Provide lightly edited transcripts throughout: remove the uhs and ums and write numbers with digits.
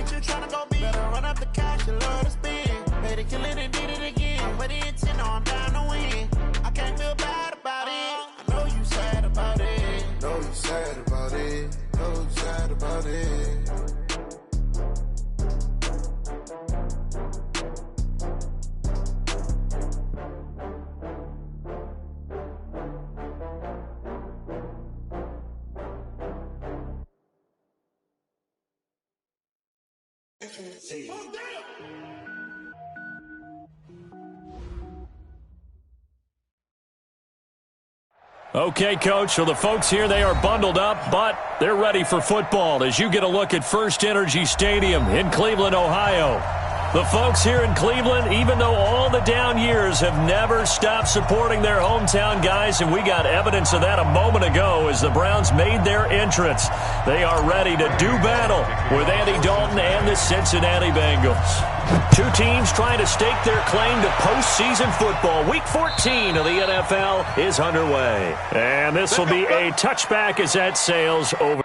with you tryna go big. Better run up the cash, you love to spend. Better kill it and did it again. But it's in, I'm down to win. I can't feel bad about it. I know you sad about it. Know you sad about it. Know you sad about it. Okay, Coach, so the folks here, they are bundled up, but they're ready for football as you get a look at First Energy Stadium in Cleveland, Ohio. The folks here in Cleveland, even though all the down years, have never stopped supporting their hometown guys, and we got evidence of that a moment ago as the Browns made their entrance. They are ready to do battle with Andy Dalton and the Cincinnati Bengals. Two teams trying to stake their claim to postseason football. Week 14 of the NFL is underway. And this will be a touchback as that sails over.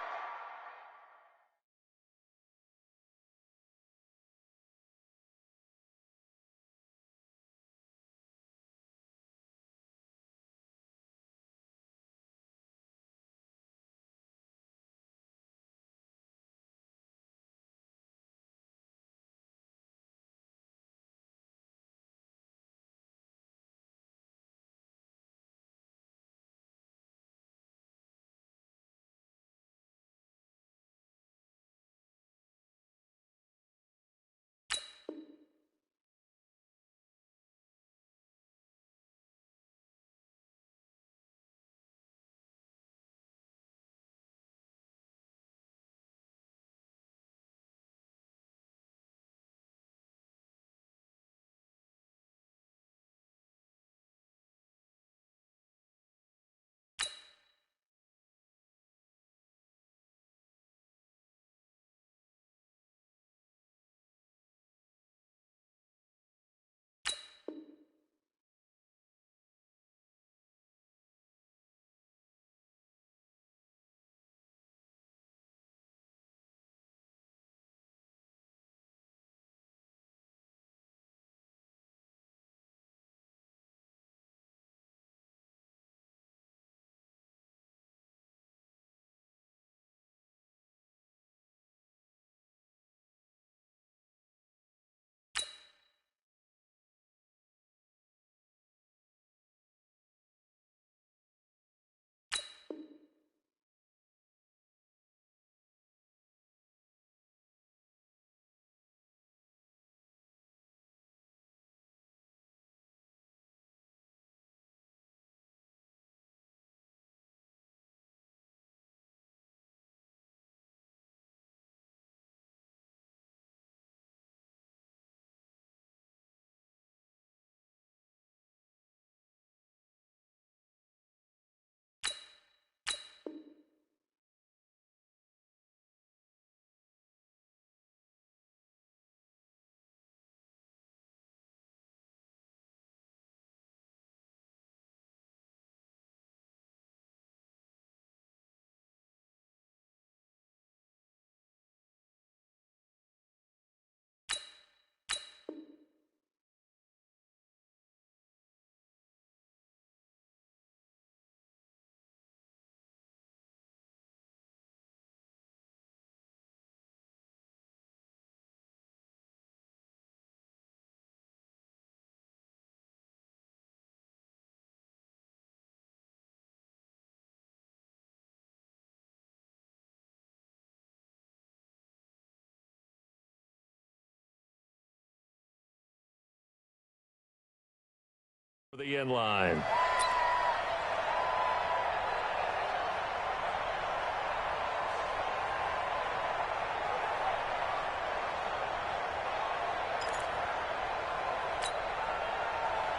The end line.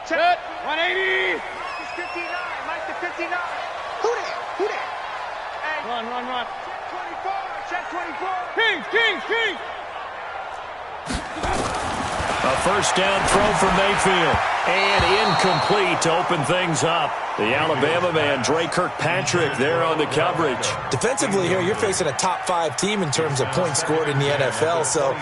Set 180. Mike 59. Mike to 59. Who there? Who there? Hey. Run. Check 24. Kings. A first down throw for Mayfield. And incomplete to open things up. The Alabama man, Dre Kirkpatrick, there on the coverage. Defensively here, you're facing a top-5 team in terms of points scored in the NFL. So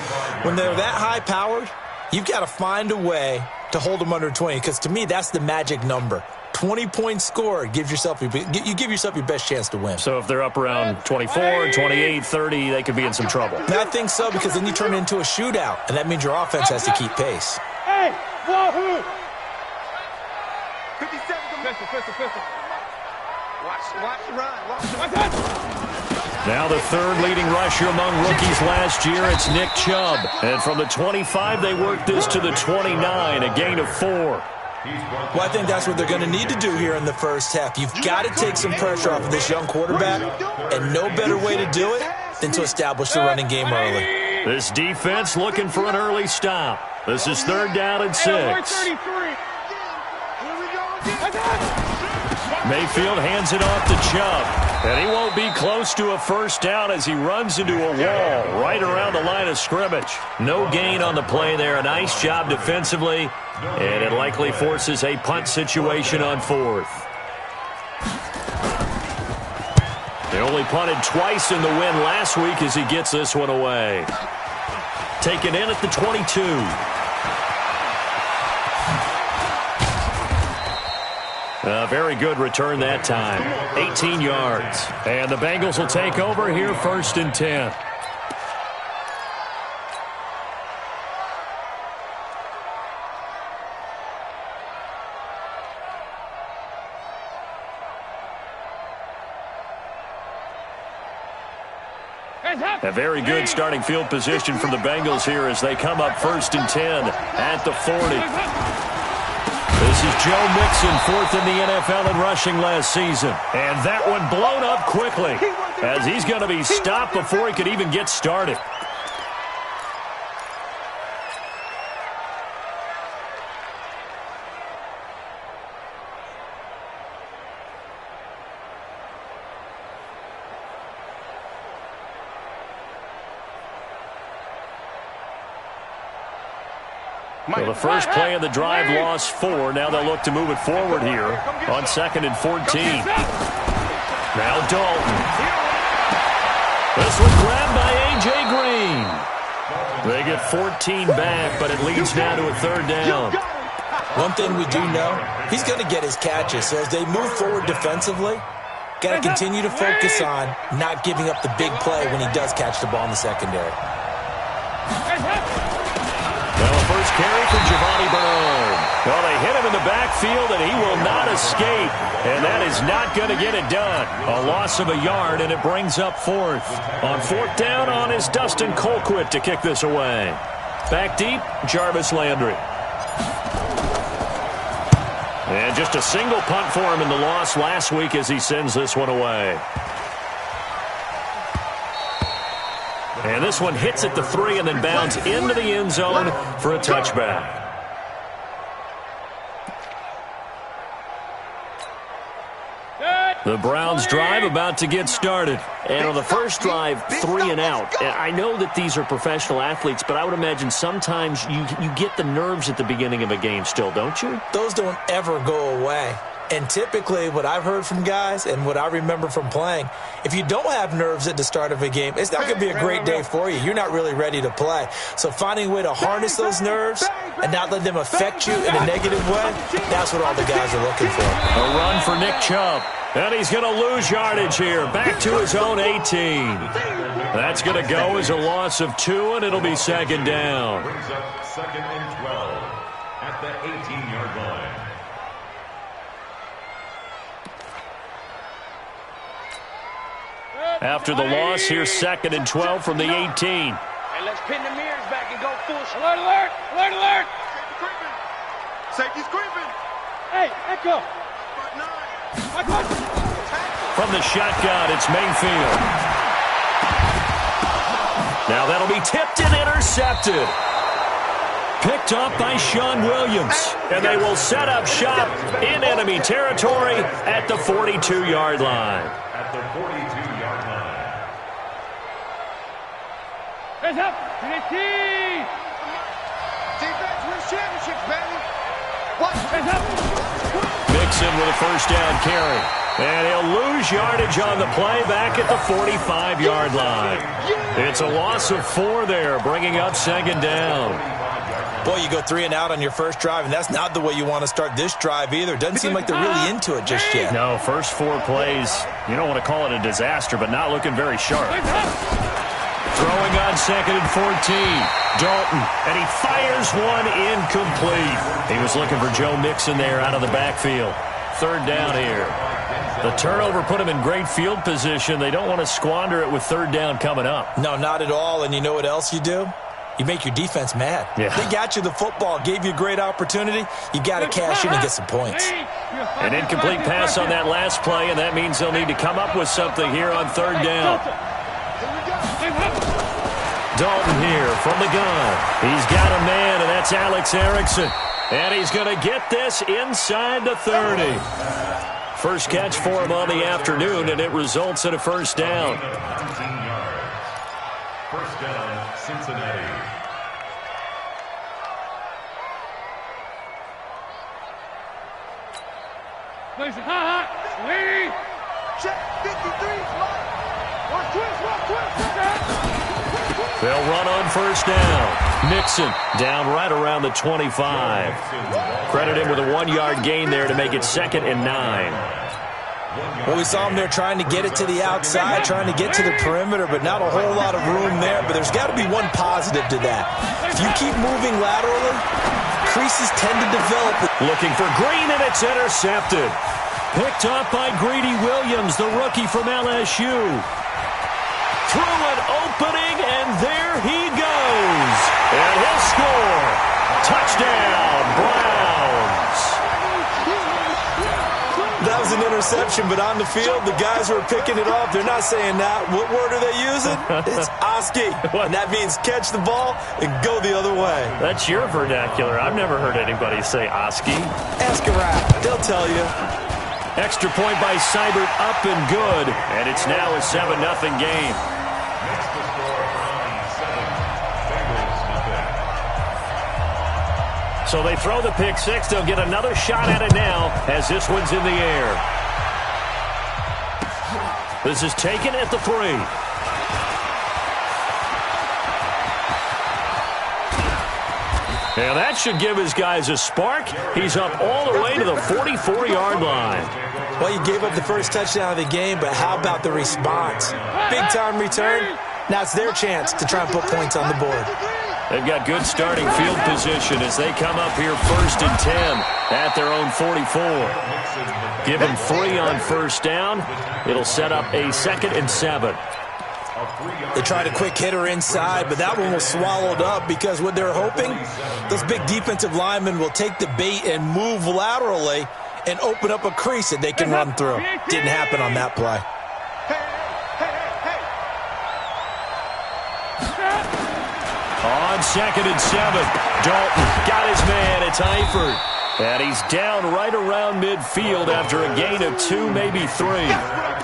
when they're that high-powered, you've got to find a way to hold them under 20. Because to me, that's the magic number. 20 points scored gives yourself you give yourself your best chance to win. So if they're up around 24, 28, 30, they could be in some trouble. I think so, because then you turn it into a shootout, and that means your offense has to keep pace. Hey, wahoo! 57, pistol. Watch the run. Now the third leading rusher among rookies last year, it's Nick Chubb. And from the 25, they worked this to the 29, a gain of 4. Well, I think that's what they're going to need to do here in the first half. You've got to take some pressure off of this young quarterback, and no better way to do it than to establish the running game early. This defense looking for an early stop. This is 3rd down and 6. Mayfield hands it off to Chubb, and he won't be close to a first down as he runs into a wall right around the line of scrimmage. No gain on the play there. A nice job defensively, and it likely forces a punt situation on 4th. They only punted twice in the win last week as he gets this one away. Taken in at the 22. A very good return that time. 18 yards. And the Bengals will take over here 1st and 10. A very good starting field position for the Bengals here as they come up 1st and 10 at the 40. This is Joe Mixon, 4th in the NFL in rushing last season. And that one blown up quickly as he's going to be stopped before he could even get started. Well, the first play of the drive lost 4. Now they'll look to move it forward here on 2nd and 14. Now Dalton. This one grabbed by A.J. Green. They get 14 back, but it leads now to a 3rd down. One thing we do know, he's going to get his catches. So as they move forward defensively, got to continue to focus on not giving up the big play when he does catch the ball in the secondary. Well, a first carry for Giovanni Bernard. Well, they hit him in the backfield, and he will not escape. And that is not going to get it done. A loss of a yard, and it brings up 4th. On 4th down on is Dustin Colquitt to kick this away. Back deep, Jarvis Landry. And just a single punt for him in the loss last week as he sends this one away. And this one hits at the 3 and then bounds into the end zone for a touchback. The Browns drive about to get started. And on the first drive, 3 and out. And I know that these are professional athletes, but I would imagine sometimes you get the nerves at the beginning of a game still, don't you? Those don't ever go away. And typically what I've heard from guys and what I remember from playing, if you don't have nerves at the start of a game, it's not going to be a great day for you. You're not really ready to play. So finding a way to harness those nerves and not let them affect you in a negative way, that's what all the guys are looking for. A run for Nick Chubb. And he's going to lose yardage here. Back to his own 18. That's going to go as a loss of 2, and it'll be 2nd down. Brings up 2nd and 12 at the 18-yard line. After the loss, here's 2nd and 12 from the 18. And let's pin the mirrors back and go full. Alert, alert, alert, alert. Safety's creeping. Hey, Echo. From the shotgun, it's Mayfield. Now that'll be tipped and intercepted. Picked up by Sean Williams. And they will set up shop in enemy territory at the 42-yard line. At the 42-yard line. Hands up. Defense wins championships, baby. Mixon with a first down carry. And he'll lose yardage on the play back at the 45-yard line. It's a loss of 4 there, bringing up second down. Boy, you go 3 and out on your first drive, and that's not the way you want to start this drive either. Doesn't seem like they're really into it just yet. No, first 4 plays, you don't want to call it a disaster, but not looking very sharp. Throwing on 2nd and 14. Dalton, and he fires one incomplete. He was looking for Joe Mixon there out of the backfield. 3rd down here. The turnover put him in great field position. They don't want to squander it with 3rd down coming up. No, not at all. And you know what else you do? You make your defense mad. Yeah. They got you the football, gave you a great opportunity. You got to cash in and get some points. An incomplete pass on that last play, and that means they'll need to come up with something here on 3rd down. Dalton here from the gun. He's got a man, and that's Alex Erickson. And he's going to get this inside the 30. First catch for him on the afternoon, and it results in a first down. 17 yards. First down, Cincinnati. They'll run on first down. Mixon down right around the 25. Credit him with a 1-yard gain there to make it 2nd and 9. Well, we saw him there trying to get it to the outside, trying to get to the perimeter, but not a whole lot of room there. But there's got to be one positive to that. If you keep moving laterally, creases tend to develop. Looking for Green, and it's intercepted. Picked up by Greedy Williams, the rookie from LSU. Through an opening, and there he goes. And he'll score. Touchdown, Browns. That was an interception, but on the field, the guys who are picking it off, they're not saying that. What word are they using? It's Oski. And that means catch the ball and go the other way. That's your vernacular. I've never heard anybody say Oski. Ask around. They'll tell you. Extra point by Seibert, up and good. And it's now a 7-0 game. Next to score, Browns 7, Bengals nothing. So they throw the pick 6. They'll get another shot at it now as this one's in the air. This is taken at the 3. And that should give his guys a spark. He's up all the way to the 44-yard line. Well, you gave up the first touchdown of the game, but how about the response? Big-time return. Now it's their chance to try and put points on the board. They've got good starting field position as they come up here 1st and 10 at their own 44. Give them 3 on first down. It'll set up a 2nd and 7. They tried a quick hitter inside, but that one was swallowed up because what they're hoping, those big defensive linemen will take the bait and move laterally and open up a crease that they can run through. Didn't happen on that play. On 2nd and 7, Dalton got his man. It's Eifert. And he's down right around midfield after a gain of 2, maybe 3.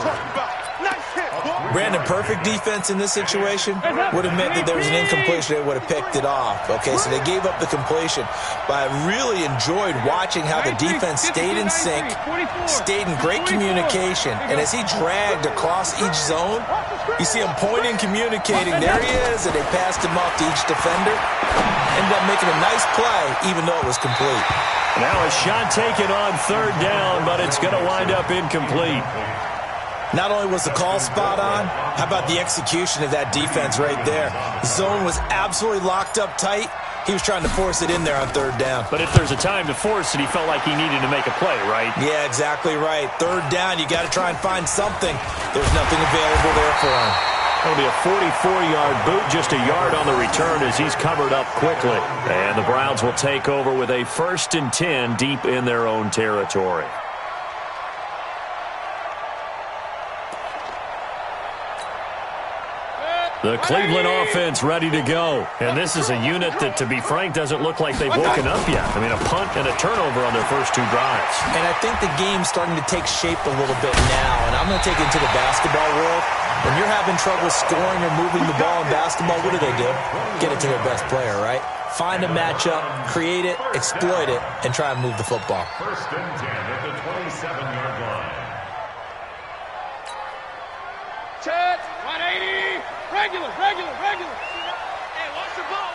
Brandon, perfect defense in this situation would have meant that there was an incompletion. They would have picked it off. Okay, so they gave up the completion. But I really enjoyed watching how the defense stayed in sync, stayed in great communication. And as he dragged across each zone, you see him pointing, communicating. There he is, and they passed him off to each defender. Ended up making a nice play, even though it was complete. Now a shot taken on 3rd down, but it's going to wind up incomplete. Not only was the call spot on, how about the execution of that defense right there? The zone was absolutely locked up tight. He was trying to force it in there on 3rd down. But if there's a time to force it, he felt like he needed to make a play, right? Yeah, exactly right. 3rd down, you got to try and find something. There's nothing available there for him. That'll be a 44-yard boot, just a yard on the return as he's covered up quickly. And the Browns will take over with a 1st and 10 deep in their own territory. The Cleveland offense ready to go. And this is a unit that, to be frank, doesn't look like they've woken up yet. I mean, a punt and a turnover on their first 2 drives. And I think the game's starting to take shape a little bit now. And I'm going to take it into the basketball world. When you're having trouble scoring or moving the ball in basketball, what do? Get it to their best player, right? Find a matchup, create it, exploit it, and try and move the football. First and 10 at the 27-yard line. Church, 180. Regular. Hey, watch the ball.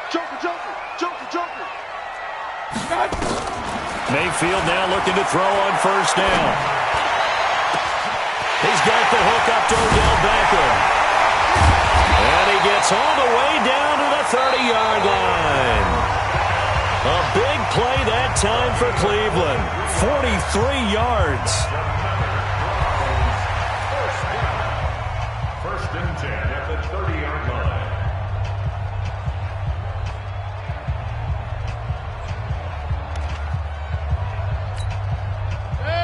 Joker. Mayfield now looking to throw on first down. He's got the hook up to Odell Beckham. And he gets all the way down to the 30-yard line. A big play that time for Cleveland. 43 yards. First and 10 at the 30-yard line.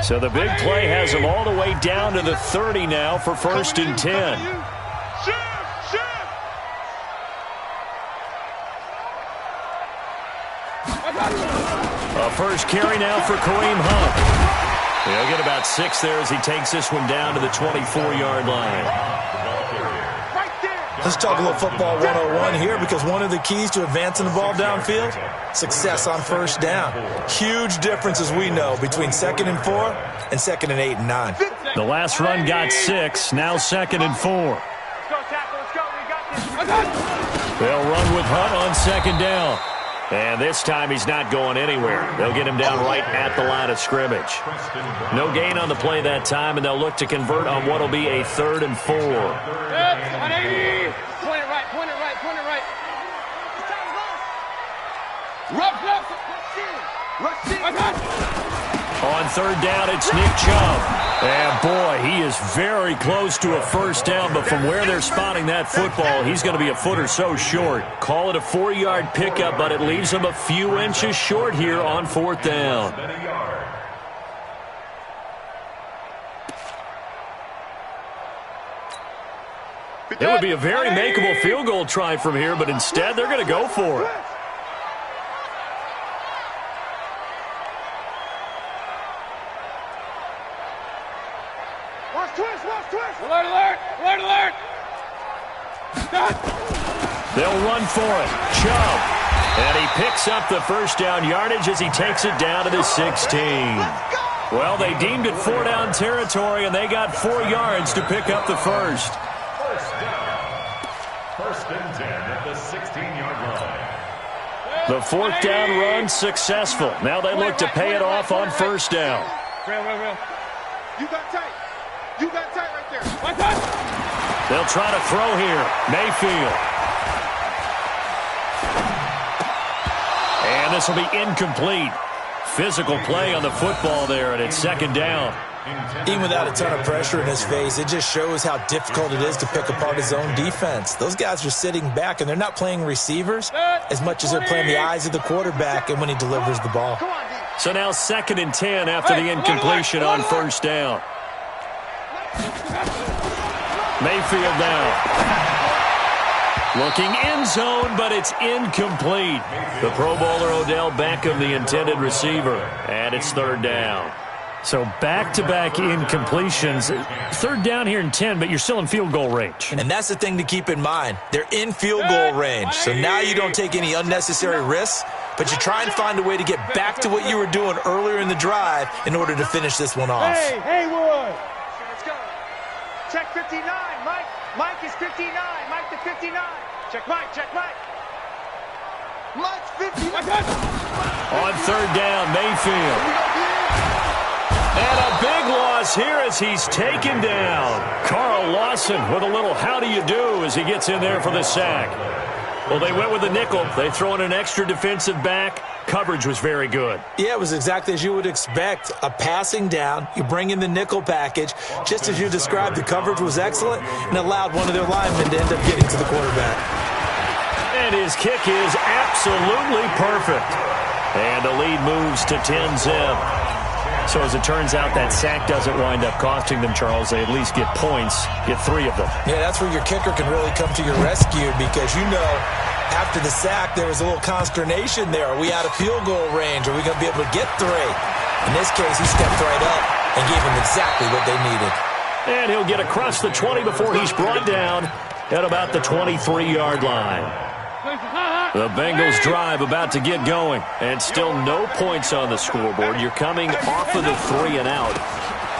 So the big play has him all the way down to the 30 now for first and 10. A first carry now for Kareem Hunt. He'll get about 6 there as he takes this one down to the 24-yard line. Let's talk a little football 101 here, because one of the keys to advancing the ball downfield, success on first down. Huge difference, as we know, between 2nd and 4 and 2nd and 8 and 9. The last run got 6, now 2nd and 4. Let's go, tackle. Let's go. We got this. They'll run with Hunt on 2nd down. And this time he's not going anywhere. They'll get him down right at the line of scrimmage. No gain on the play that time, and they'll look to convert on what will be a 3rd and 4. 180. Point it right. On 3rd down, it's Nick Chubb. And boy, he is very close to a first down, but from where they're spotting that football, he's going to be a foot or so short. Call it a 4-yard pickup, but it leaves him a few inches short here on 4th down. It would be a very makeable field goal try from here, but instead they're going to go for it. Twist. Alert. They'll run for it. Chubb. And he picks up the first down yardage as he takes it down to the 16. Well, they deemed it 4-down territory, and they got 4 yards to pick up the first. First down. First and 10 at the 16-yard line. The 4th down run successful. Now they look to pay it off on first down. Real. You got tight right there. They'll try to throw here. Mayfield. And this will be incomplete. Physical play on the football there, and it's 2nd down. Even without a ton of pressure in his face, it just shows how difficult it is to pick apart his own defense. Those guys are sitting back, and they're not playing receivers as much as they're playing the eyes of the quarterback and when he delivers the ball. So now 2nd and 10 after the incompletion on first down. Mayfield now. Looking end zone, but it's incomplete. The Pro Bowler Odell Beckham, the intended receiver, and it's 3rd down. So back-to-back incompletions. 3rd down here in 10, but you're still in field goal range. And that's the thing to keep in mind. They're in field goal range, so now you don't take any unnecessary risks, but you try and find a way to get back to what you were doing earlier in the drive in order to finish this one off. Hey, Haywood. Let's go. Check 59, Mike. Mike is 59. Mike to 59. Check Mike. Mike's 59. On 3rd down, Mayfield. And a big loss here as he's taken down. Carl Lawson with a little how do you do as he gets in there for the sack. Well, they went with the nickel. They throw in an extra defensive back. Coverage was very good. Yeah, it was exactly as you would expect. A passing down. You bring in the nickel package. Just as you described, the coverage was excellent and allowed one of their linemen to end up getting to the quarterback. And his kick is absolutely perfect. And the lead moves to 10-zip. So as it turns out, that sack doesn't wind up costing them, Charles. They at least get points, get 3 of them. Yeah, that's where your kicker can really come to your rescue because, after the sack, there was a little consternation there. Are we out of field goal range? Are we going to be able to get 3? In this case, he stepped right up and gave them exactly what they needed. And he'll get across the 20 before he's brought down at about the 23-yard line. The Bengals drive about to get going, and still no points on the scoreboard. You're coming off of the 3 and out.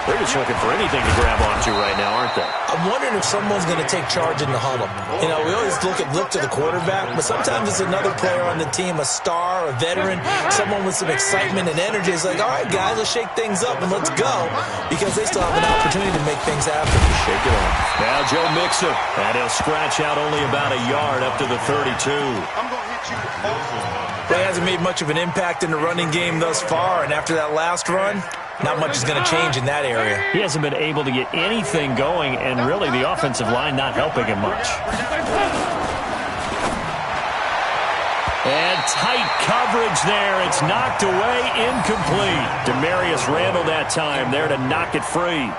They're just looking for anything to grab onto right now, aren't they? I'm wondering if someone's going to take charge in the huddle. We always look to the quarterback, but sometimes it's another player on the team, a star, a veteran, someone with some excitement and energy. It's like, all right, guys, let's shake things up and let's go, because they still have an opportunity to make things happen. Shake it off. Now Joe Mixon, and he'll scratch out only about a yard up to the 32. I'm going to hit you also. He hasn't made much of an impact in the running game thus far, and after that last run, not much is going to change in that area. He hasn't been able to get anything going, and really the offensive line not helping him much. And tight coverage there. It's knocked away, incomplete. Demarius Randall that time there to knock it free.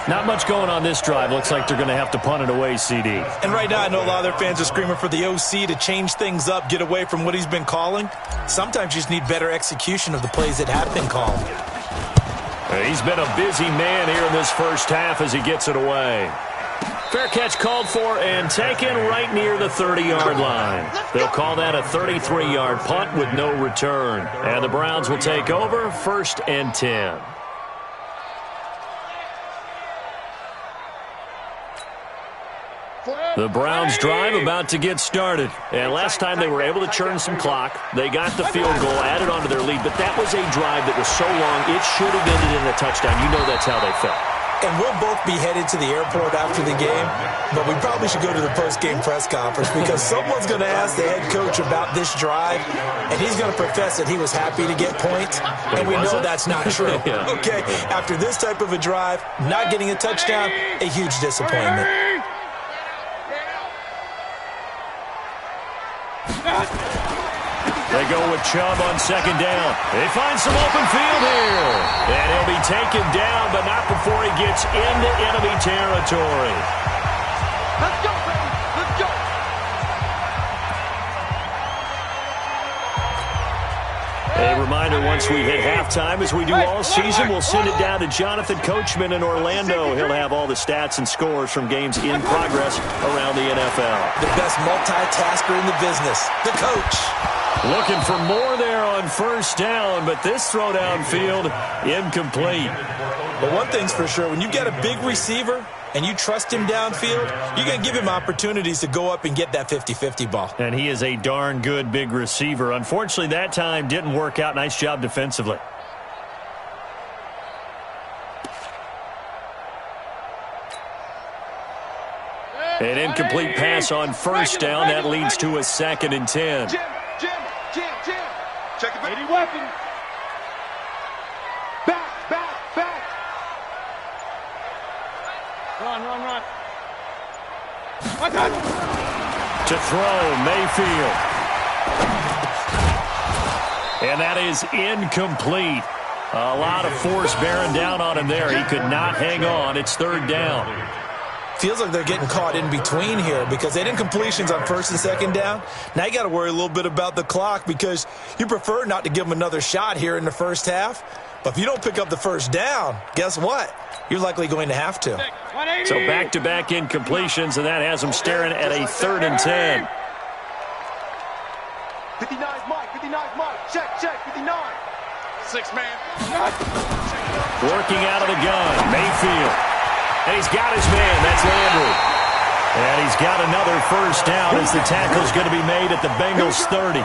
Not much going on this drive. Looks like they're going to have to punt it away, CD. And right now, I know a lot of their fans are screaming for the OC to change things up, get away from what he's been calling. Sometimes you just need better execution of the plays that have been called. He's been a busy man here in this first half as he gets it away. Fair catch called for and taken right near the 30-yard line. They'll call that a 33-yard punt with no return. And the Browns will take over, 1st and 10. The Browns drive about to get started. And last time they were able to churn some clock. They got the field goal, added onto their lead. But that was a drive that was so long, it should have ended in a touchdown. You know that's how they felt. And we'll both be headed to the airport after the game. But we probably should go to the post-game press conference because someone's going to ask the head coach about this drive. And he's going to profess that he was happy to get points. And we know that's not true. Yeah. Okay, after this type of a drive, not getting a touchdown, a huge disappointment. They go with Chubb on 2nd down. They find some open field here. And he'll be taken down, but not before he gets into enemy territory. Let's go, baby. Let's go. A reminder, once we hit halftime, as we do all season, we'll send it down to Jonathan Coachman in Orlando. He'll have all the stats and scores from games in progress around the NFL. The best multitasker in the business, the coach. Looking for more there on 1st down, but this throw downfield, incomplete. But one thing's for sure, when you get a big receiver and you trust him downfield, you're going to give him opportunities to go up and get that 50-50 ball. And he is a darn good big receiver. Unfortunately, that time didn't work out. Nice job defensively. An incomplete pass on 1st down. That leads to a 2nd and 10. Jim. Check the 80 weapon. Back. Run. To throw, Mayfield. And that is incomplete. A lot of force bearing down on him there. He could not hang on. It's 3rd down. Feels like they're getting caught in between here because they did completions on 1st and 2nd down. Now you got to worry a little bit about the clock because you prefer not to give them another shot here in the first half. But if you don't pick up the 1st down, guess what? You're likely going to have to. So back-to-back incompletions, and that has them staring at a 3rd and 10. 59's Mike. Check, 59. 6-man. Working out of the gun, Mayfield. And he's got his man. That's Landry. And he's got another 1st down as the tackle's going to be made at the Bengals 30.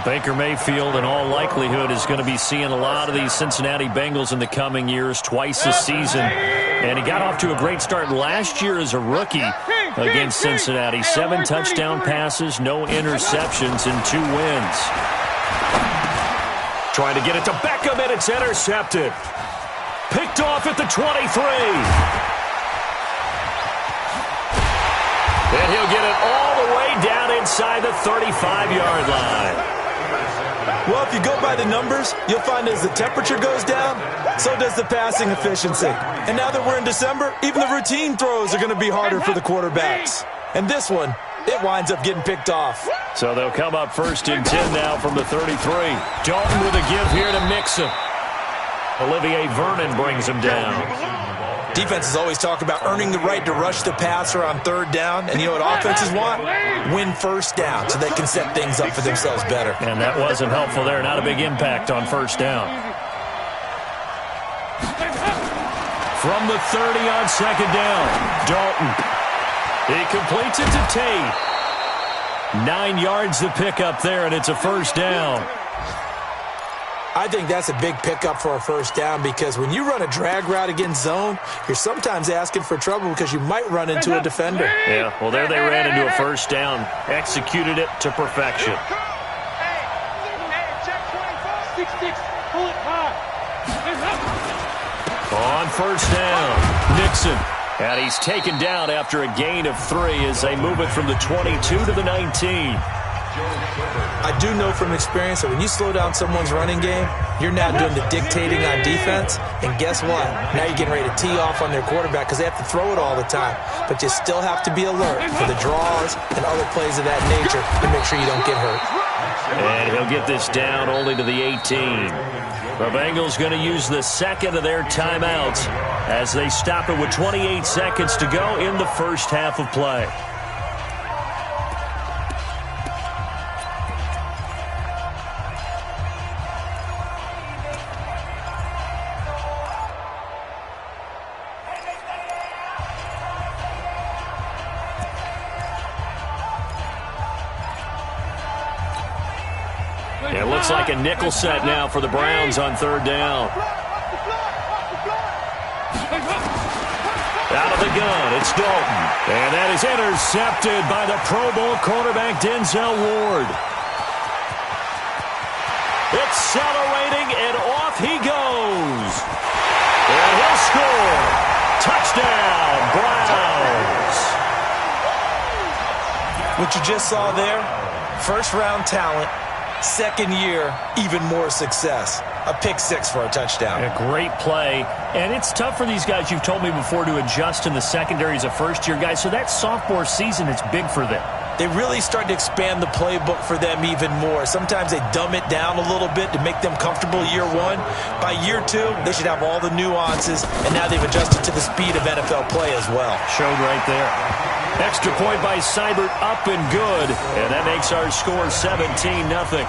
Baker Mayfield, in all likelihood, is going to be seeing a lot of these Cincinnati Bengals in the coming years, twice this season. And he got off to a great start last year as a rookie against Cincinnati. 7 touchdown passes, no interceptions, and 2 wins. Trying to get it to Beckham, and it's intercepted. Picked off at the 23. And he'll get it all the way down inside the 35-yard line. Well, if you go by the numbers, you'll find as the temperature goes down, so does the passing efficiency. And now that we're in December, even the routine throws are going to be harder for the quarterbacks. And this one, it winds up getting picked off. So they'll come up 1st and 10 now from the 33. Dalton with a give here to Mixon. Olivier Vernon brings him down. Defenses always talk about earning the right to rush the passer on 3rd down. And you know what offenses want? Win 1st down so they can set things up for themselves better. And that wasn't helpful there. Not a big impact on 1st down. From the 30 on 2nd down, Dalton. He completes it to Tate. 9 yards to pick up there, and it's a 1st down. I think that's a big pickup for a 1st down because when you run a drag route against zone, you're sometimes asking for trouble because you might run into a defender. Yeah, well, there they ran into a 1st down. Executed it to perfection. On 1st down, Nixon. And he's taken down after a gain of 3 as they move it from the 22 to the 19. I do know from experience that when you slow down someone's running game, you're now doing the dictating on defense. And guess what? Now you're getting ready to tee off on their quarterback because they have to throw it all the time. But you still have to be alert for the draws and other plays of that nature to make sure you don't get hurt. And he'll get this down only to the 18. The Bengals going to use the 2nd of their timeouts as they stop it with 28 seconds to go in the 1st half of play. It looks like a nickel set now for the Browns on 3rd down. Out of the gun, it's Dalton. And that is intercepted by the Pro Bowl quarterback Denzel Ward. Accelerating, and off he goes. And he'll score. Touchdown, Browns. What you just saw there, 1st-round talent. 2nd year, even more success. A pick 6 for a touchdown. A great play. And it's tough for these guys, you've told me before, to adjust in the secondary as a first-year guy. So that sophomore season is big for them. They really start to expand the playbook for them even more. Sometimes they dumb it down a little bit to make them comfortable year 1. By year 2, they should have all the nuances, and now they've adjusted to the speed of NFL play as well. Showed right there. Extra point by Seibert, up and good. And that makes our score 17-0.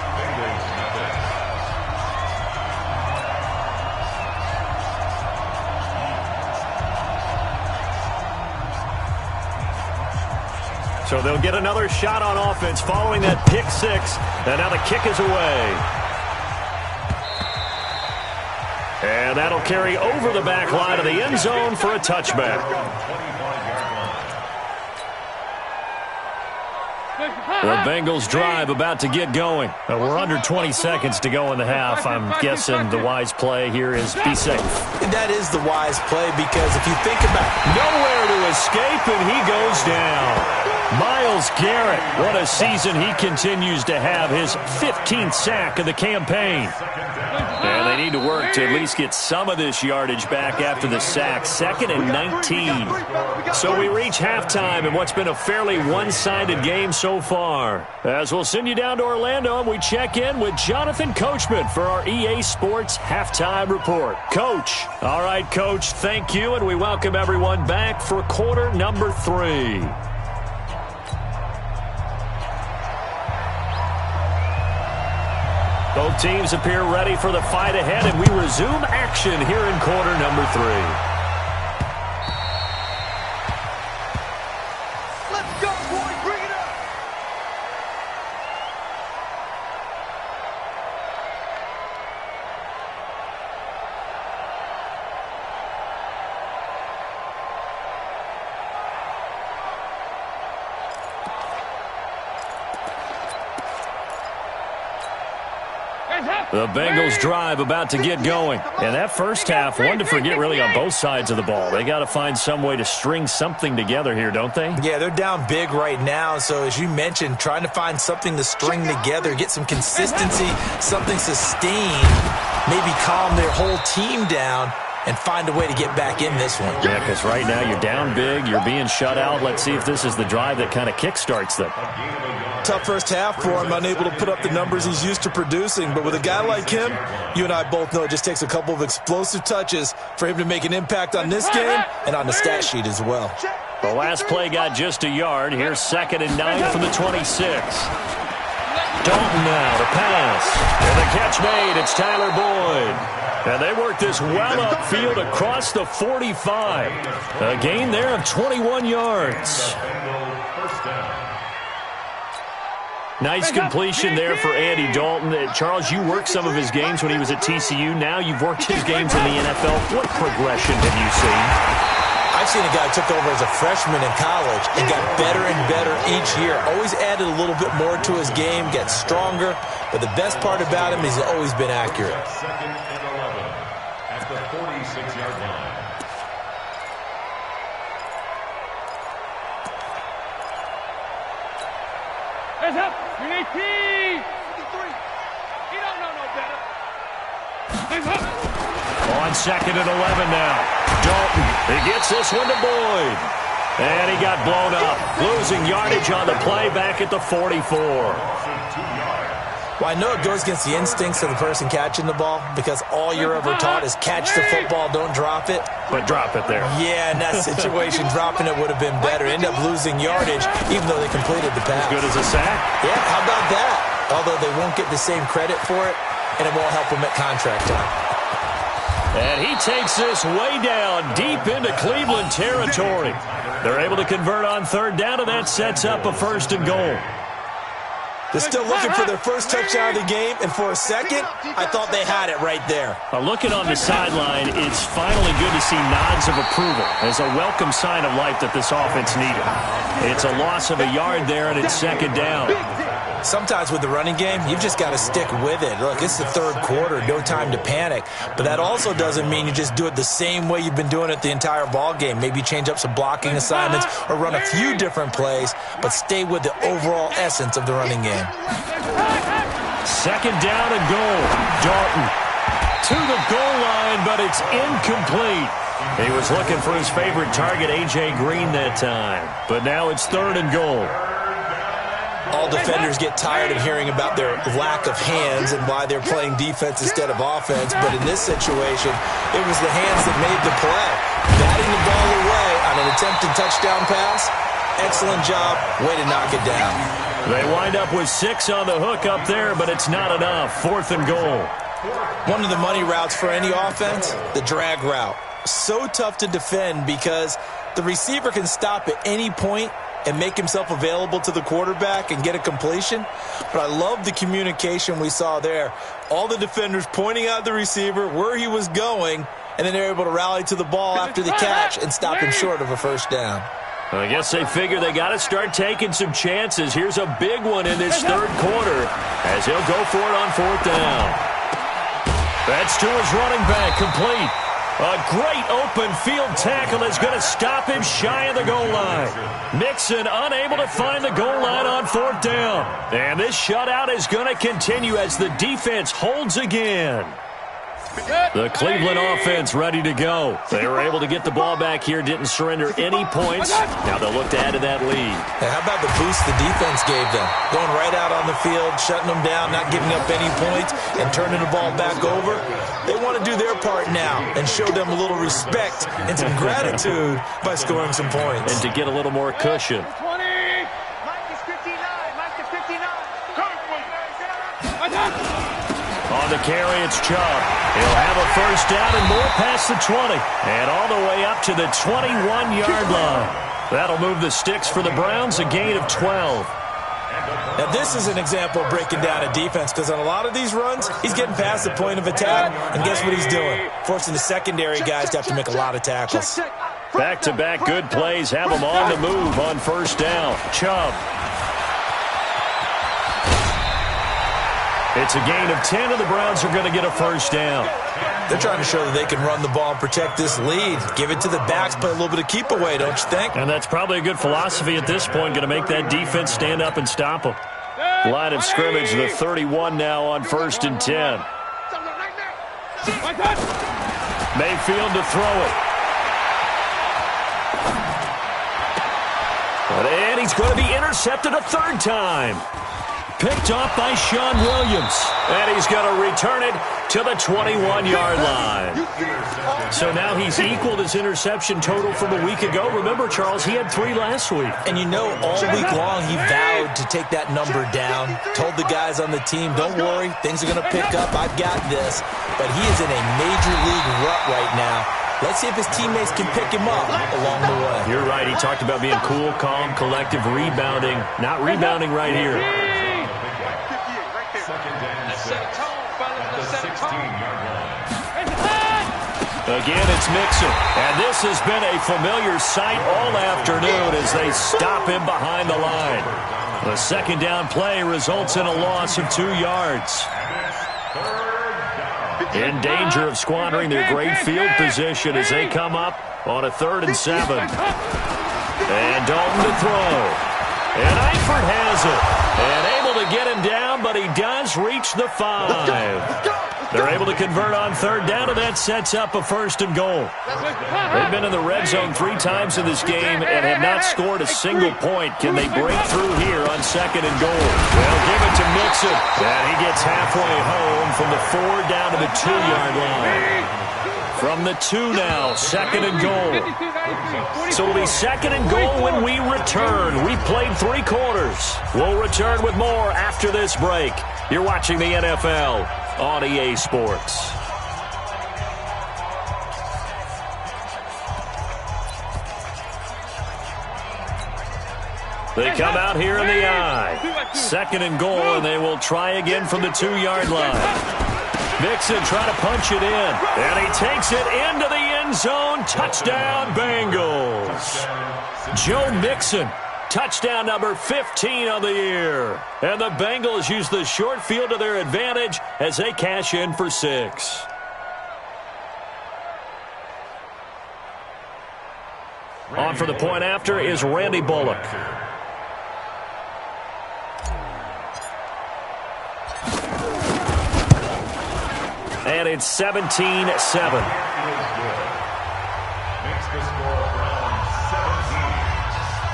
So they'll get another shot on offense following that pick 6. And now the kick is away. And that'll carry over the back line of the end zone for a touchback. The Bengals drive about to get going. We're under 20 seconds to go in the half. I'm guessing the wise play here is be safe. And that is the wise play because if you think about it, nowhere to escape, and he goes down. Myles Garrett, what a season he continues to have. His 15th sack of the campaign. And they need to work to at least get some of this yardage back after the sack. 2nd and 19. So we reach halftime in what's been a fairly one-sided game so far. As we'll send you down to Orlando, and we check in with Jonathan Coachman for our EA Sports Halftime Report. Coach. All right, Coach, thank you, and we welcome everyone back for quarter number 3. Both teams appear ready for the fight ahead, and we resume action here in quarter number 3. Let's go, boys. Bring it up. The Bengals drive about to get going. And that first half, one to forget really on both sides of the ball. They got to find some way to string something together here, don't they? Yeah, they're down big right now. So as you mentioned, trying to find something to string together, get some consistency, something sustained, maybe calm their whole team down and find a way to get back in this one. Yeah, because right now you're down big, you're being shut out. Let's see if this is the drive that kind of kickstarts them. Tough first half for him, unable to put up the numbers he's used to producing. But with a guy like him, you and I both know it just takes a couple of explosive touches for him to make an impact on this game and on the stat sheet as well. The last play got just a yard. Here's 2nd and 9 from the 26. Dalton now to pass. And the catch made. It's Tyler Boyd. And they work this well upfield across the 45. A gain there of 21 yards. Nice completion there for Andy Dalton. Charles, you worked some of his games when he was at TCU. Now you've worked his games in the NFL. What progression have you seen? I've seen a guy who took over as a freshman in college and got better and better each year. Always added a little bit more to his game, gets stronger. But the best part about him is he's always been accurate. 2nd and 11 at the 46-yard line. Hands up! You need P! 53! He don't know no better! Hands up! On 2nd and 11 now. Dalton, he gets this one to Boyd. And he got blown up. Losing yardage on the play back at the 44. Well, I know it goes against the instincts of the person catching the ball because all you're ever taught is catch the football, don't drop it. But drop it there. Yeah, in that situation, dropping it would have been better. End up losing yardage even though they completed the pass. As good as a sack? Yeah, how about that? Although they won't get the same credit for it, and it won't help them at contract time. And he takes this way down deep into Cleveland territory. They're able to convert on 3rd down, and that sets up a 1st and goal. They're still looking for their first touchdown of the game, and for a second, I thought they had it right there. Looking on the sideline, it's finally good to see nods of approval as a welcome sign of life that this offense needed. It's a loss of a yard there, and it's 2nd down. Sometimes with the running game, you've just got to stick with it. Look, it's the 3rd quarter, no time to panic. But that also doesn't mean you just do it the same way you've been doing it the entire ball game. Maybe change up some blocking assignments or run a few different plays, but stay with the overall essence of the running game. 2nd down and goal. Dalton to the goal line, but it's incomplete. He was looking for his favorite target, A.J. Green, that time. But now it's 3rd and goal. All defenders get tired of hearing about their lack of hands and why they're playing defense instead of offense. But in this situation, it was the hands that made the play. Batting the ball away on an attempted touchdown pass. Excellent job. Way to knock it down. They wind up with 6 on the hook up there, but it's not enough. 4th and goal. One of the money routes for any offense, the drag route. So tough to defend because the receiver can stop at any point and make himself available to the quarterback and get a completion. But I love the communication we saw there. All the defenders pointing out the receiver, where he was going, and then they're able to rally to the ball after the catch and stop him short of a 1st down. I guess they figure they got to start taking some chances. Here's a big one in this 3rd quarter as he'll go for it on 4th down. That's to his running back, complete. A great open field tackle is going to stop him shy of the goal line. Mixon unable to find the goal line on 4th down. And this shutout is going to continue as the defense holds again. The Cleveland offense ready to go. They were able to get the ball back here, didn't surrender any points. Now they'll look to add to that lead. Hey, how about the boost the defense gave them? Going right out on the field, shutting them down, not giving up any points, and turning the ball back over. They want to do their part now and show them a little respect and some gratitude by scoring some points. And to get a little more cushion. 20! Mike is 59! Mike is 59! Come on! On the carry, it's Chubb. He'll have a 1st down and more past the 20. And all the way up to the 21-yard line. That'll move the sticks for the Browns, a gain of 12. Now, this is an example of breaking down a defense because on a lot of these runs, he's getting past the point of attack, and guess what he's doing? Forcing the secondary guys to have to make a lot of tackles. Back-to-back good plays have them on the move on 1st down. Chubb. It's a gain of 10, and the Browns are going to get a first down. They're trying to show that they can run the ball and protect this lead. Give it to the backs, play a little bit of keep away, don't you think? And that's probably a good philosophy at this point, going to make that defense stand up and stop them. Line of scrimmage, the 31 now on 1st and 10. Mayfield to throw it. And he's going to be intercepted a third time. Picked off by Sean Williams. And he's going to return it to the 21-yard line. So now he's equaled his interception total from a week ago. Remember, Charles, he had 3 last week. And you know, all week long he vowed to take that number down. Told the guys on the team, don't worry, things are going to pick up. I've got this. But he is in a major league rut right now. Let's see if his teammates can pick him up along the way. You're right. He talked about being cool, calm, collective, rebounding. Not rebounding right here. Again, it's Mixon. And this has been a familiar sight all afternoon as they stop him behind the line. The second down play results in a loss of 2 yards. In danger of squandering their great field position as they come up on a 3rd and 7. And Dalton to throw. And Eifert has it. And able to get him down, but he does reach the 5. They're able to convert on 3rd down, and that sets up a 1st and goal. They've been in the red zone 3 times in this game and have not scored a single point. Can they break through here on 2nd and goal? They'll give it to Mixon. And he gets halfway home from the 4 down to the 2-yard line. From the 2 now, 2nd and goal. So it'll be 2nd and goal when we return. We played 3 quarters. We'll return with more after this break. You're watching the NFL on EA Sports. They come out here in the eye. 2nd and goal, and they will try again from the 2-yard line. Mixon trying to punch it in, and he takes it into the end zone. Touchdown, Bengals. Joe Mixon, touchdown number 15 of the year. And the Bengals use the short field to their advantage as they cash in for 6. On for the point after is Randy Bullock. And it's 17-7. Makes the score Browns 17,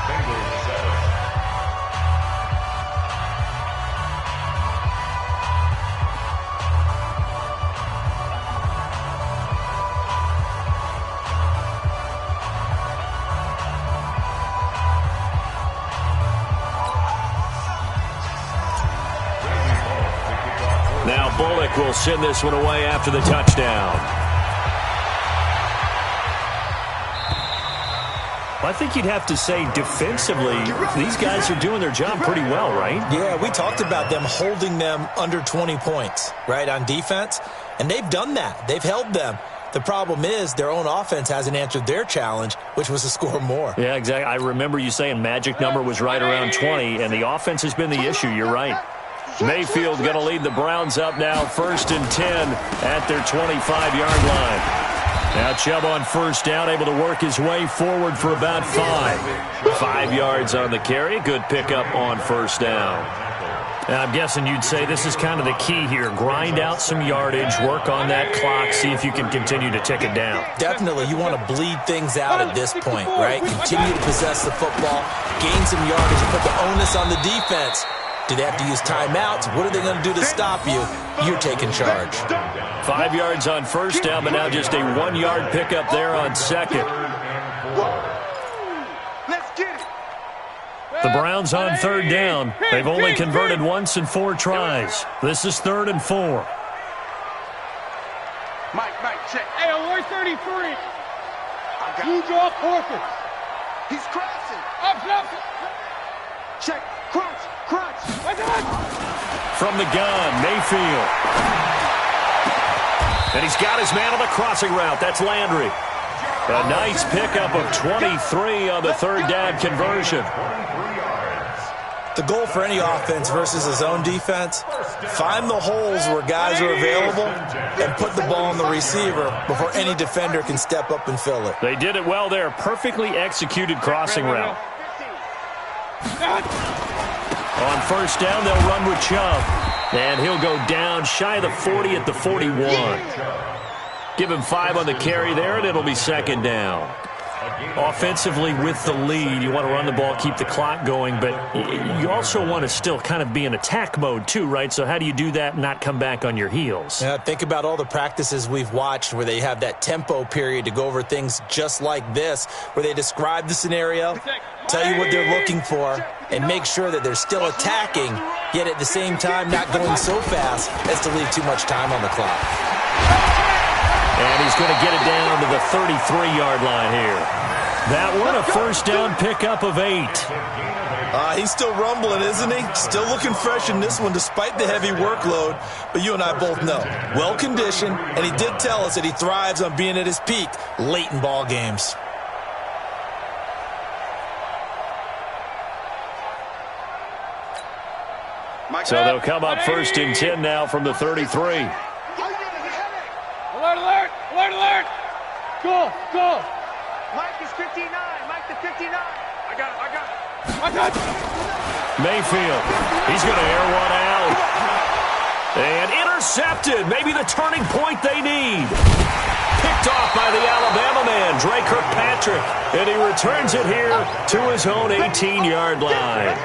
Bengals 7. Now Bullock will send this one away after the touchdown. I think you'd have to say defensively, these guys are doing their job pretty well, right? Yeah, we talked about them holding them under 20 points, right, on defense. And they've done that. They've held them. The problem is their own offense hasn't answered their challenge, which was to score more. Yeah, exactly. I remember you saying magic number was right around 20, and the offense has been the issue. You're right. Mayfield going to lead the Browns up now, 1st and 10 at their 25-yard line. Now Chubb on 1st down, able to work his way forward for about 5. 5 yards on the carry. Good pickup on 1st down. Now I'm guessing you'd say this is kind of the key here. Grind out some yardage, work on that clock, see if you can continue to tick it down. Definitely. You want to bleed things out at this point, right? Continue to possess the football, gain some yardage, and put the onus on the defense. Do they have to use timeouts? What are they going to do to stop you? You're taking charge. 5 yards on 1st down, but now just a 1-yard pickup there on 2nd. Let's get it. The Browns on 3rd down. They've only converted once in 4 tries. This is 3rd and 4. Mike, check. Hey, alert 33. Huge off Horford. He's crashing. Up. Check. Crunch. From the gun, Mayfield. And he's got his man on the crossing route. That's Landry. A nice pickup of 23 on the 3rd down conversion. The goal for any offense versus a zone defense, find the holes where guys are available and put the ball on the receiver before any defender can step up and fill it. They did it well there. Perfectly executed crossing route. On first down, they'll run with Chubb. And he'll go down shy of the 40 at the 41. Give him 5 on the carry there, and it'll be second down. Offensively with the lead, you want to run the ball, keep the clock going, but you also want to still kind of be in attack mode too, right? So how do you do that and not come back on your heels? Yeah, think about all the practices we've watched where they have that tempo period to go over things just like this, where they describe the scenario, tell you what they're looking for, and make sure that they're still attacking, yet at the same time not going so fast as to leave too much time on the clock. And he's going to get it down to the 33-yard line here. That one, a first down pickup of 8. He's still rumbling, isn't he? Still looking fresh in this one despite the heavy workload. But you and I both know, well-conditioned, and he did tell us that he thrives on being at his peak late in ball games. So they'll come up first and 10 now from the 33. Alert, alert! Alert, alert! Go, go! Mike is 59. Mike the 59. I got it. Mayfield. He's going to air one out. And intercepted. Maybe the turning point they need. Picked off by the Alabama man, Dre Kirkpatrick. And he returns it here to his own 18-yard line.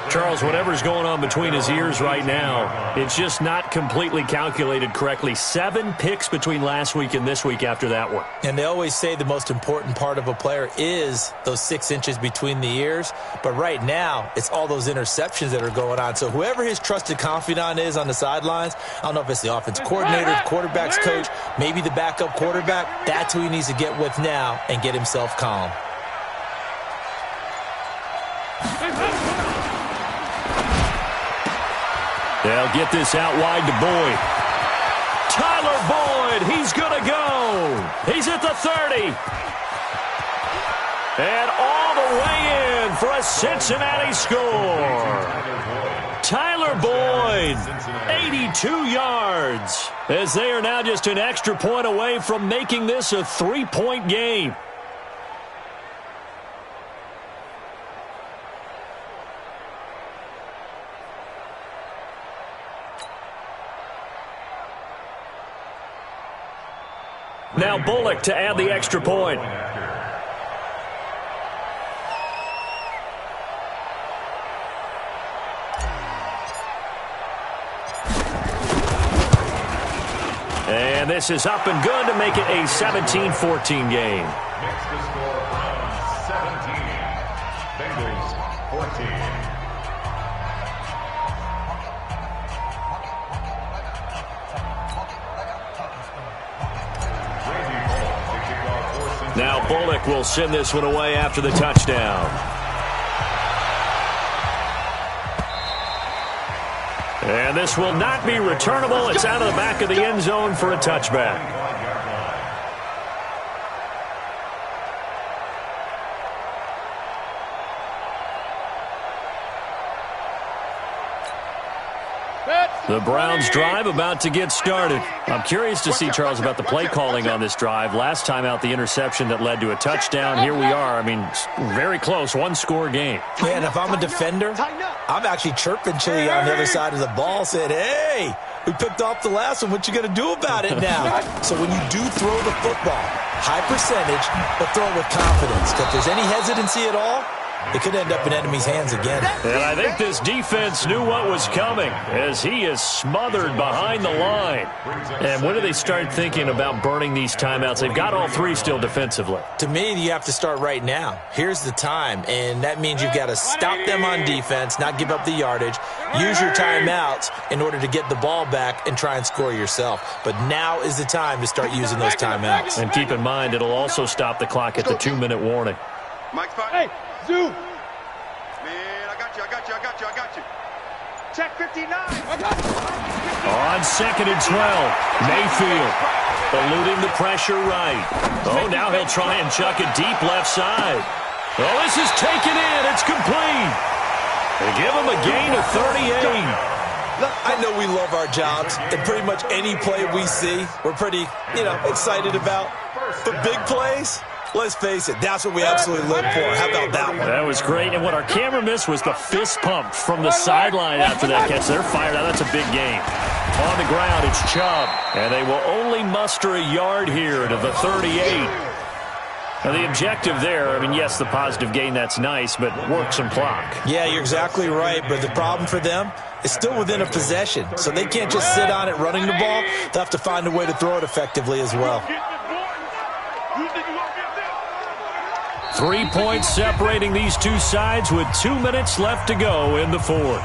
Charles, whatever's going on between his ears right now, it's just not completely calculated correctly. 7 picks between last week and this week after that one. And they always say the most important part of a player is those 6 inches between the ears. But right now, it's all those interceptions that are going on. So whoever his trusted confidant is on the sidelines, I don't know if it's the offense coordinator, the quarterback's coach, maybe the backup quarterback, that's who he needs to get with now and get himself calm. They'll get this out wide to Boyd. Tyler Boyd, he's going to go. He's at the 30. And all the way in for a Cincinnati score. Tyler Boyd, 82 yards, as they are now just an extra point away from making this a 3-point game. Now Bullock to add the extra point. And this is up and good to make it a 17-14 game. Next to score, Browns 17, Bengals 14. Now Bullock will send this one away after the touchdown. And this will not be returnable. It's out of the back of the end zone for a touchback. The Browns drive about to get started. I'm curious to see, Charles, about the play calling on this drive. Last time out, the interception that led to a touchdown. Here we are. I mean, very close, 1-score game. Yeah, and if I'm a defender, I'm actually chirping Chili on the other side of the ball, saying, hey, we picked off the last one. What you going to do about it now? So when you do throw the football, high percentage, but throw it with confidence. If there's any hesitancy at all, it could end up in enemy's hands again. And I think this defense knew what was coming as he is smothered behind the line. And when do they start thinking about burning these timeouts? They've got all 3 still defensively. To me, you have to start right now. Here's the time, and that means you've got to stop them on defense, not give up the yardage, use your timeouts in order to get the ball back and try and score yourself. But now is the time to start using those timeouts. And keep in mind, it'll also stop the clock at the 2-minute warning. Mike's spot. Hey, Zoo. Man, I got you. Check 59. On 2nd and 12, Mayfield eluding the pressure right. Oh, now he'll try and chuck it deep left side. Oh, this is taken in. It's complete. They give him a gain of 38. I know we love our jobs, and pretty much any play we see, we're pretty, excited about. But big plays, let's face it, that's what we absolutely live for. How about that one? That was great, and what our camera missed was the fist pump from the sideline after that catch. They're fired out. That's a big game. On the ground, it's Chubb, and they will only muster a yard here to the 38. Now, the objective there, yes, the positive gain, that's nice, but work some clock. Yeah, you're exactly right, but the problem for them is still within a possession, so they can't just sit on it running the ball. They'll have to find a way to throw it effectively as well. 3 points separating these two sides with 2 minutes left to go in the fourth.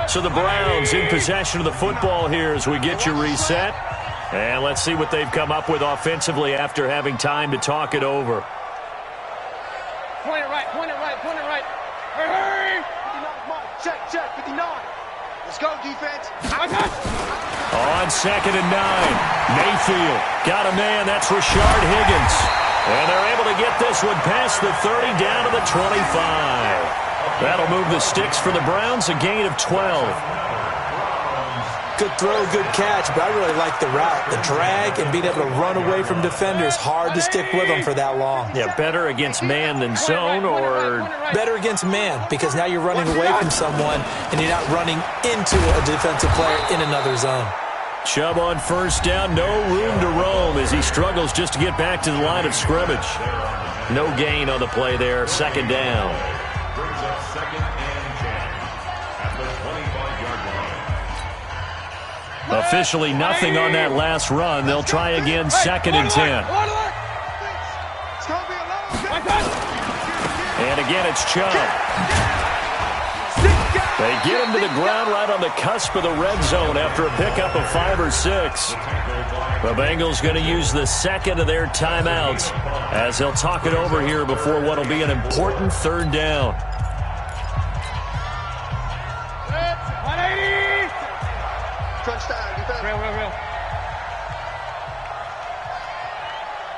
So the Browns in possession of the football here as we get you reset. And let's see what they've come up with offensively after having time to talk it over. Point it right, point it right, point it right. Hurry! 59, check, 59. Let's go, defense. On 2nd and 9, Mayfield got a man. That's Rashard Higgins. And they're able to get this one past the 30 down to the 25. That'll move the sticks for the Browns, a gain of 12. Good throw, good catch, but I really like the route. The drag and being able to run away from defenders, hard to stick with them for that long. Yeah, better against man than zone, or better against man, because now you're running away from someone and you're not running into a defensive player in another zone. Chubb on first down, no room to roam as he struggles just to get back to the line of scrimmage. No gain on the play there, 2nd down. Brings up 2nd and 10 at the 25-yard line. Officially nothing on that last run. They'll try again, 2nd and 10. And again, it's Chubb. They get him to the ground right on the cusp of the red zone after a pickup of 5 or 6. The Bengals going to use the second of their timeouts as they'll talk it over here before what will be an important 3rd down. Crunch time, defense. Real.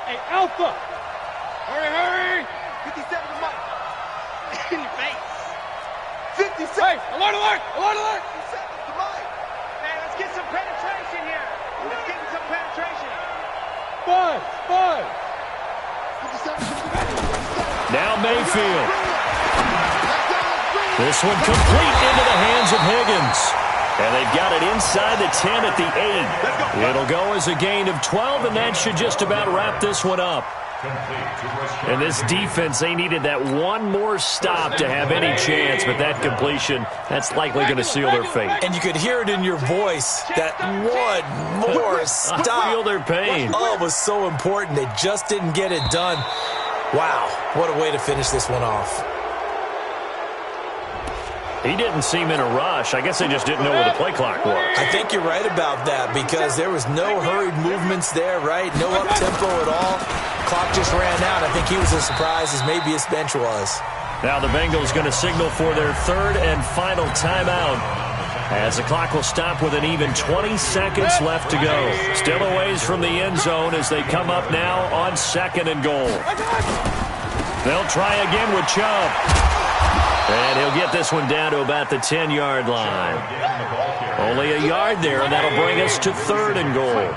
Hey, Alpha! Hurry! 57 to Mike. In your face. 57. Hey, alert! 57 to Mike. Man, let's get some penetration here. Let's get some penetration. Five. 57. Now Mayfield. This one complete into the hands of Higgins. And they've got it inside the 10 at the 8. It'll go as a gain of 12, and that should just about wrap this one up. And this defense, they needed that one more stop to have any chance, but that completion, that's likely going to seal their fate. And you could hear it in your voice, that one more stop. I feel their pain. Oh, it was so important. They just didn't get it done. Wow, what a way to finish this one off. He didn't seem in a rush. I guess they just didn't know where the play clock was. I think you're right about that because there was no hurried movements there, right? No up-tempo at all. Clock just ran out. I think he was as surprised as maybe his bench was. Now the Bengals going to signal for their 3rd and final timeout as the clock will stop with an even 20 seconds left to go. Still a ways from the end zone as they come up now on 2nd and goal. They'll try again with Chubb. And he'll get this one down to about the 10-yard line. Only a yard there, and that'll bring us to 3rd and goal.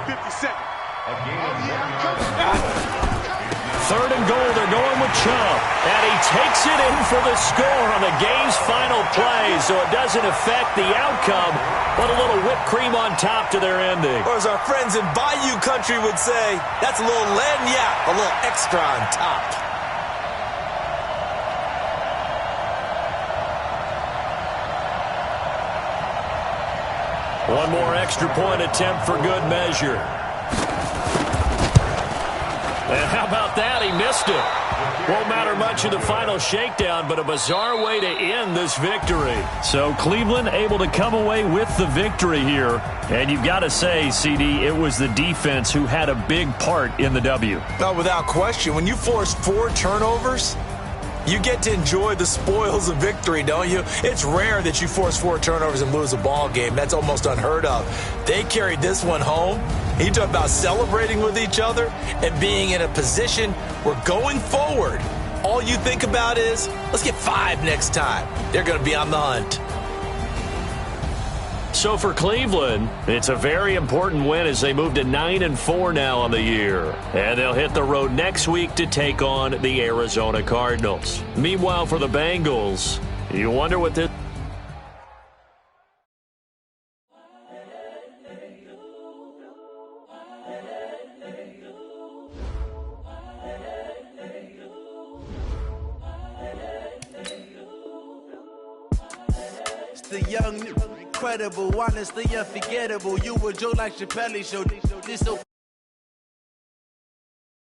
3rd and goal, they're going with Chubb. And he takes it in for the score on the game's final play, so it doesn't affect the outcome, but a little whipped cream on top to their ending. Or as our friends in Bayou Country would say, that's a little lagniappe, a little extra on top. One more extra point attempt for good measure. And how about that? He missed it. Won't matter much in the final shakedown, but a bizarre way to end this victory. So Cleveland able to come away with the victory here. And you've got to say, CD, it was the defense who had a big part in the W. No, without question. When you force 4 turnovers, You get to enjoy the spoils of victory, don't you? It's rare that you force 4 turnovers and lose a ball game. That's almost unheard of. They carried this one home. You talk about celebrating with each other and being in a position where going forward, all you think about is, let's get 5 next time. They're going to be on the hunt. So for Cleveland, it's a very important win as they move to 9-4 now on the year. And they'll hit the road next week to take on the Arizona Cardinals. Meanwhile, for the Bengals, you wonder what this... The young, incredible, honestly unforgettable. You were Joe like Chappelle show. This so